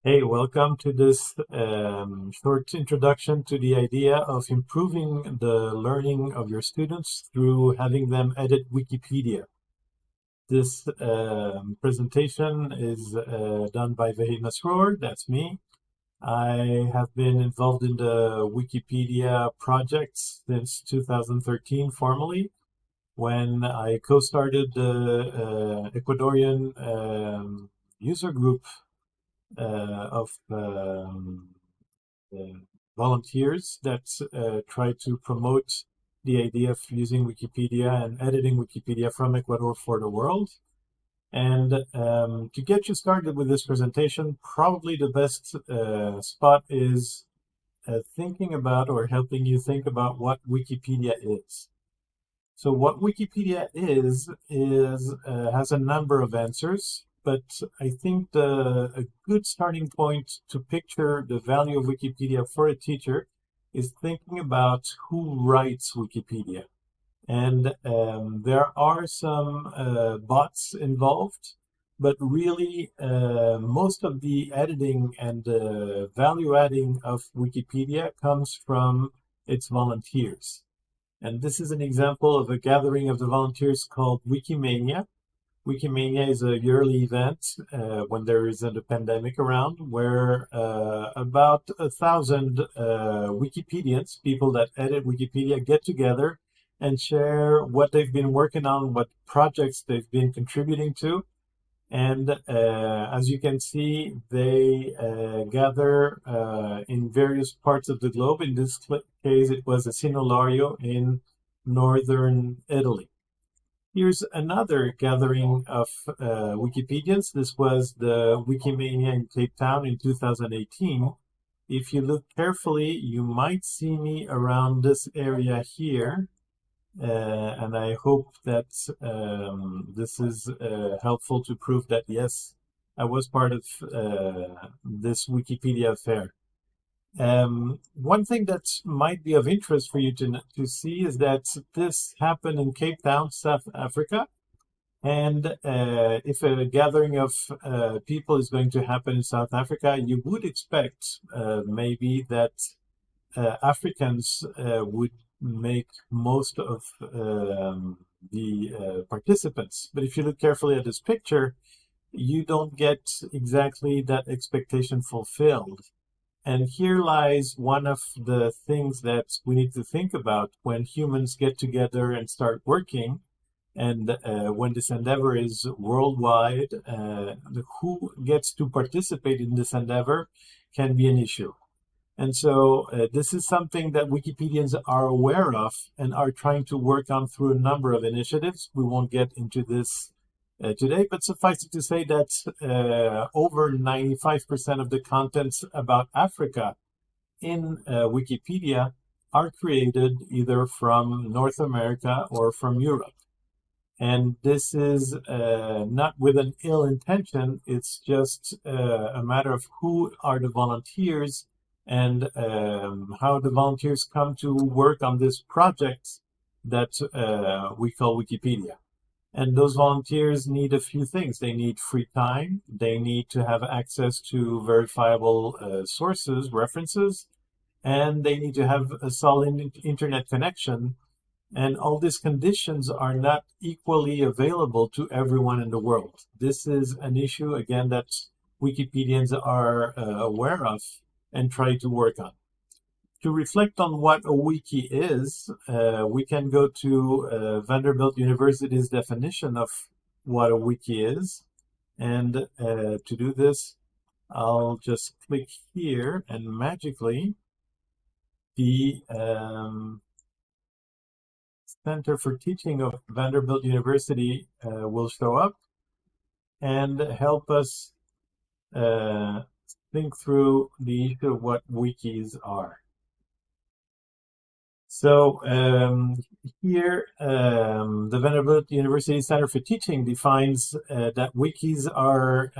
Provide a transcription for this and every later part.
Hey, welcome to this short introduction to the idea of improving the learning of your students through having them edit Wikipedia. This presentation is done by Vahid Masroor, that's me. I have been involved in the Wikipedia project since 2013 formally, when I co-started the Ecuadorian user group of volunteers that try to promote the idea of using Wikipedia and editing Wikipedia from Ecuador for the world. And to get you started with this presentation, probably the best spot is thinking about or helping you think about what Wikipedia is. So what Wikipedia is has a number of answers, but I think a good starting point to picture the value of Wikipedia for a teacher is thinking about who writes Wikipedia. And there are some bots involved, but really most of the editing and value adding of Wikipedia comes from its volunteers. And this is an example of a gathering of the volunteers called Wikimania. Wikimania is a yearly event when there isn't a pandemic around, where about 1,000 Wikipedians, people that edit Wikipedia, get together and share what they've been working on, what projects they've been contributing to. And as you can see, they gather in various parts of the globe. In this case, it was Asino Lario in northern Italy. Here's another gathering of Wikipedians. This was the Wikimania in Cape Town in 2018. If you look carefully, you might see me around this area here. And I hope that this is helpful to prove that, yes, I was part of this Wikipedia affair. One thing that might be of interest for you to see is that this happened in Cape Town, South Africa. And if a gathering of people is going to happen in South Africa, you would expect maybe that Africans would make most of the participants. But if you look carefully at this picture, you don't get exactly that expectation fulfilled. And here lies one of the things that we need to think about when humans get together and start working. And when this endeavor is worldwide, who gets to participate in this endeavor can be an issue. And so this is something that Wikipedians are aware of and are trying to work on through a number of initiatives. We won't get into this today, but suffice it to say that over 95% of the contents about Africa in Wikipedia are created either from North America or from Europe. And this is not with an ill intention, it's just a matter of who are the volunteers and how the volunteers come to work on this project that we call Wikipedia. And those volunteers need a few things. They need free time. They need to have access to verifiable sources, references, and they need to have a solid internet connection. And all these conditions are not equally available to everyone in the world. This is an issue, again, that Wikipedians are aware of and try to work on. To reflect on what a wiki is, we can go to Vanderbilt University's definition of what a wiki is. And to do this, I'll just click here and magically the Center for Teaching of Vanderbilt University will show up and help us think through the issue of what wikis are. So here, the Vanderbilt University Center for Teaching defines that wikis are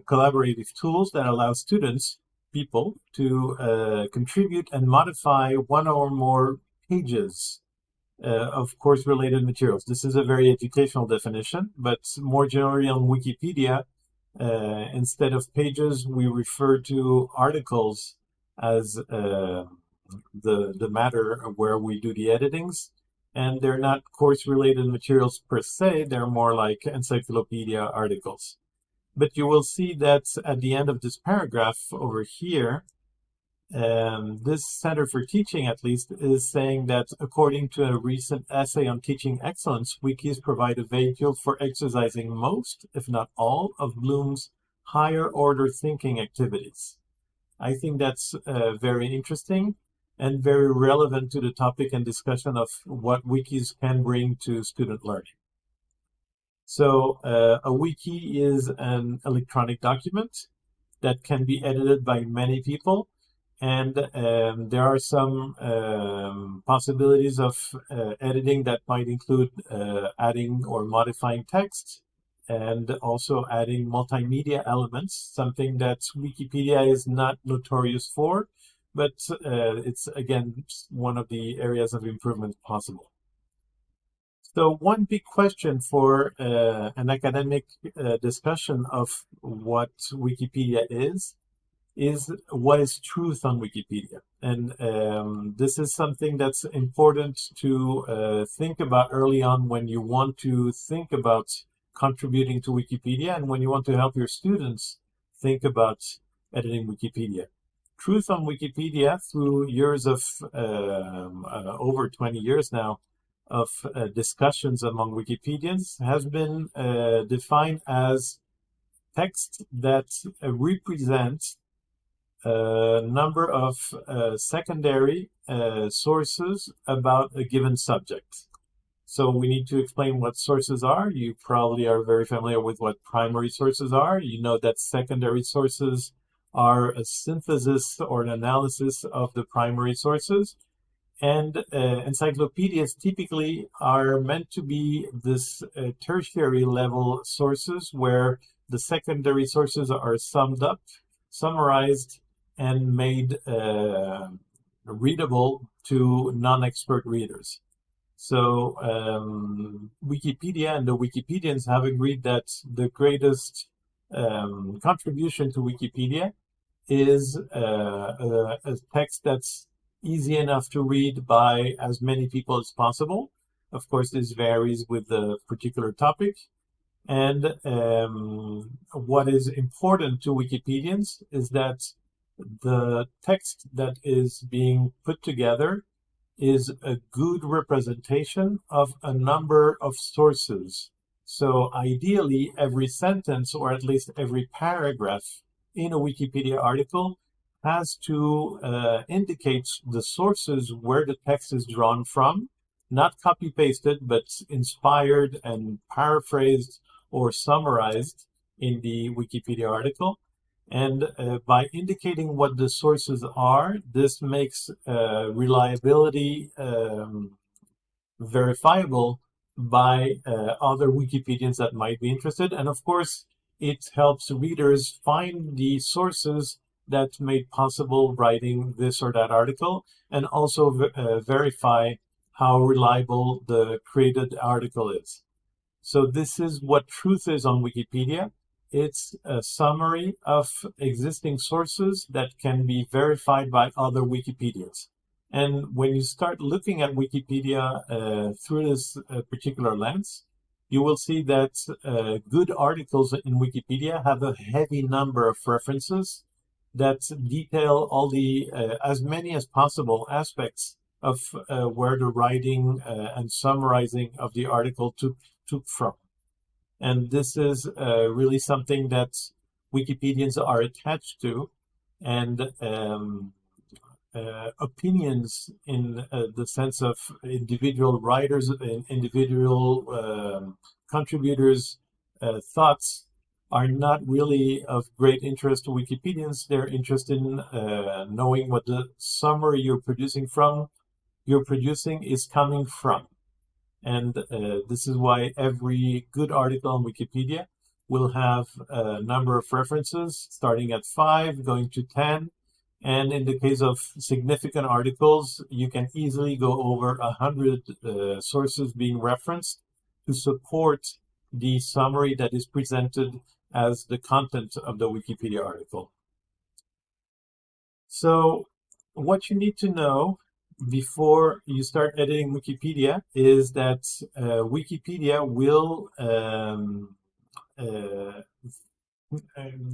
collaborative tools that allow students, people, to contribute and modify one or more pages of course-related materials. This is a very educational definition, but more generally on Wikipedia, Instead of pages, we refer to articles as the matter where we do the editings. And they're not course-related materials per se, they're more like encyclopedia articles. But you will see that at the end of this paragraph over here, this Center for Teaching, at least, is saying that according to a recent essay on teaching excellence, wikis provide a vehicle for exercising most, if not all, of Bloom's higher order thinking activities. I think that's very interesting and very relevant to the topic and discussion of what wikis can bring to student learning. So a wiki is an electronic document that can be edited by many people. And there are some possibilities of editing that might include adding or modifying text and also adding multimedia elements, something that Wikipedia is not notorious for, but it's, again, one of the areas of improvement possible. So one big question for an academic discussion of what Wikipedia is what is truth on Wikipedia? And this is something that's important to think about early on when you want to think about contributing to Wikipedia and when you want to help your students think about editing Wikipedia. Truth on Wikipedia, through years of, over 20 years now, of discussions among Wikipedians, has been defined as text that represents a number of secondary sources about a given subject. So we need to explain what sources are. You probably are very familiar with what primary sources are. You know that secondary sources are a synthesis or an analysis of the primary sources. And encyclopedias typically are meant to be this tertiary level sources where the secondary sources are summed up, summarized, and made readable to non-expert readers. So Wikipedia and the Wikipedians have agreed that the greatest contribution to Wikipedia is a text that's easy enough to read by as many people as possible. Of course, this varies with the particular topic. And what is important to Wikipedians is that the text that is being put together is a good representation of a number of sources. So ideally, every sentence, or at least every paragraph in a Wikipedia article, has to indicate the sources where the text is drawn from, not copy-pasted, but inspired and paraphrased or summarized in the Wikipedia article. And by indicating what the sources are, this makes reliability verifiable by other Wikipedians that might be interested. And of course, it helps readers find the sources that made possible writing this or that article, and also verify how reliable the created article is. So this is what truth is on Wikipedia. It's a summary of existing sources that can be verified by other Wikipedians. And when you start looking at Wikipedia through this particular lens, you will see that good articles in Wikipedia have a heavy number of references that detail all the, as many as possible, aspects of where the writing and summarizing of the article took from. And this is really something that Wikipedians are attached to, and opinions in the sense of individual writers and individual contributors' thoughts are not really of great interest to Wikipedians. They're interested in knowing what the summary you're producing is coming from. And this is why every good article on Wikipedia will have a number of references, starting at 5, going to 10. And in the case of significant articles, you can easily go over 100 sources being referenced to support the summary that is presented as the content of the Wikipedia article. So what you need to know before you start editing Wikipedia is that Wikipedia will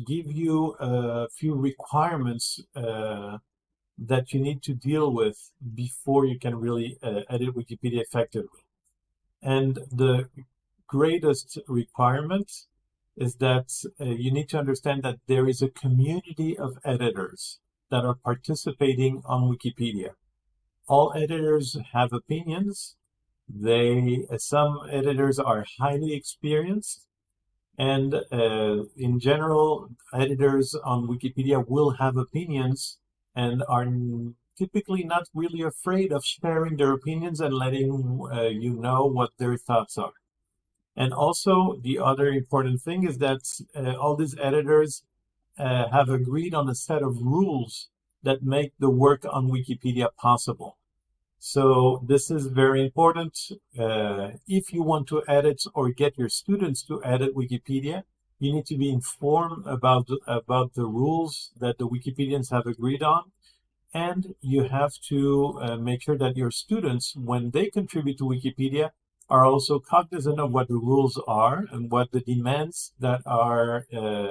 give you a few requirements that you need to deal with before you can really edit Wikipedia effectively. And the greatest requirement is that you need to understand that there is a community of editors that are participating on Wikipedia. All editors have opinions. Some editors are highly experienced, and in general, editors on Wikipedia will have opinions and are typically not really afraid of sharing their opinions and letting you know what their thoughts are. And also, the other important thing is that all these editors have agreed on a set of rules that make the work on Wikipedia possible. So this is very important. If you want to edit or get your students to edit Wikipedia, you need to be informed about the rules that the Wikipedians have agreed on. And you have to make sure that your students, when they contribute to Wikipedia, are also cognizant of what the rules are and what the demands that are,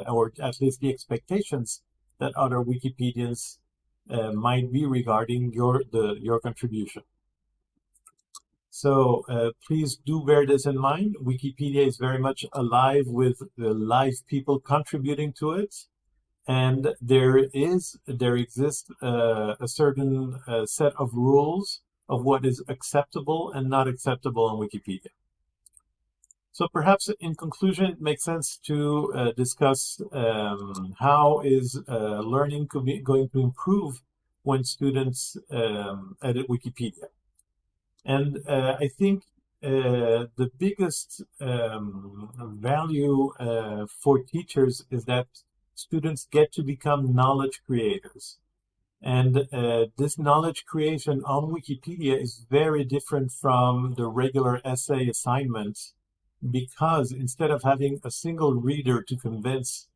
or at least the expectations that other Wikipedians might be regarding your contribution. So please do bear this in mind. Wikipedia is very much alive with the live people contributing to it. And there exists a certain set of rules of what is acceptable and not acceptable on Wikipedia. So perhaps in conclusion, it makes sense to discuss how is learning going to improve when students edit Wikipedia. And I think the biggest value for teachers is that students get to become knowledge creators. And this knowledge creation on Wikipedia is very different from the regular essay assignment, because instead of having a single reader to convince,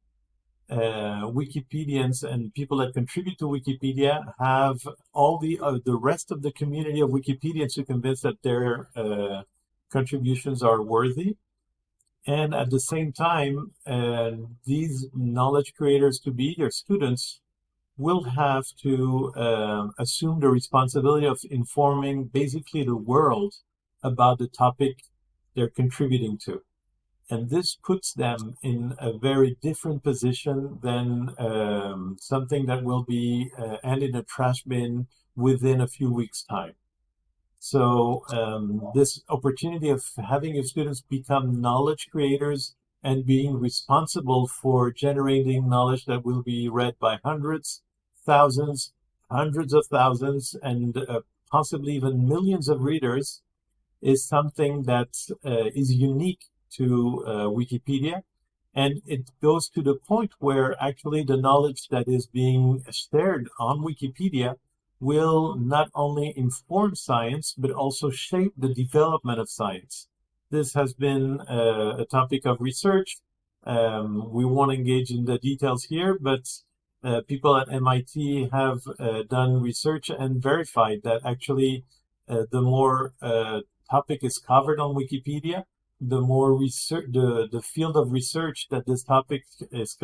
Wikipedians and people that contribute to Wikipedia have all the rest of the community of Wikipedians to convince that their contributions are worthy. And at the same time, these knowledge creators, to be your students, will have to assume the responsibility of informing basically the world about the topic they're contributing to. And this puts them in a very different position than something that will be ended in a trash bin within a few weeks' time. So this opportunity of having your students become knowledge creators and being responsible for generating knowledge that will be read by hundreds, thousands, hundreds of thousands, and possibly even millions of readers is something that is unique to Wikipedia. And it goes to the point where actually the knowledge that is being shared on Wikipedia will not only inform science, but also shape the development of science. This has been a topic of research. We won't engage in the details here, but people at MIT have done research and verified that actually the more topic is covered on Wikipedia, the more research, the field of research that this topic is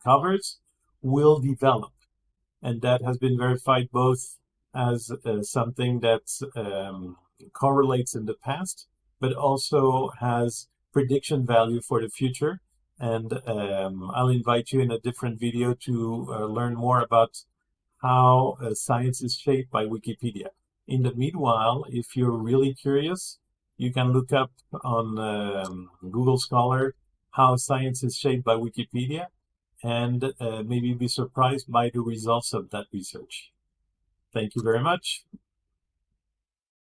covers will develop. And that has been verified both as something that correlates in the past, but also has prediction value for the future. And I'll invite you in a different video to learn more about how science is shaped by Wikipedia. In the meanwhile, if you're really curious, you can look up on Google Scholar how science is shaped by Wikipedia, and maybe be surprised by the results of that research. Thank you very much.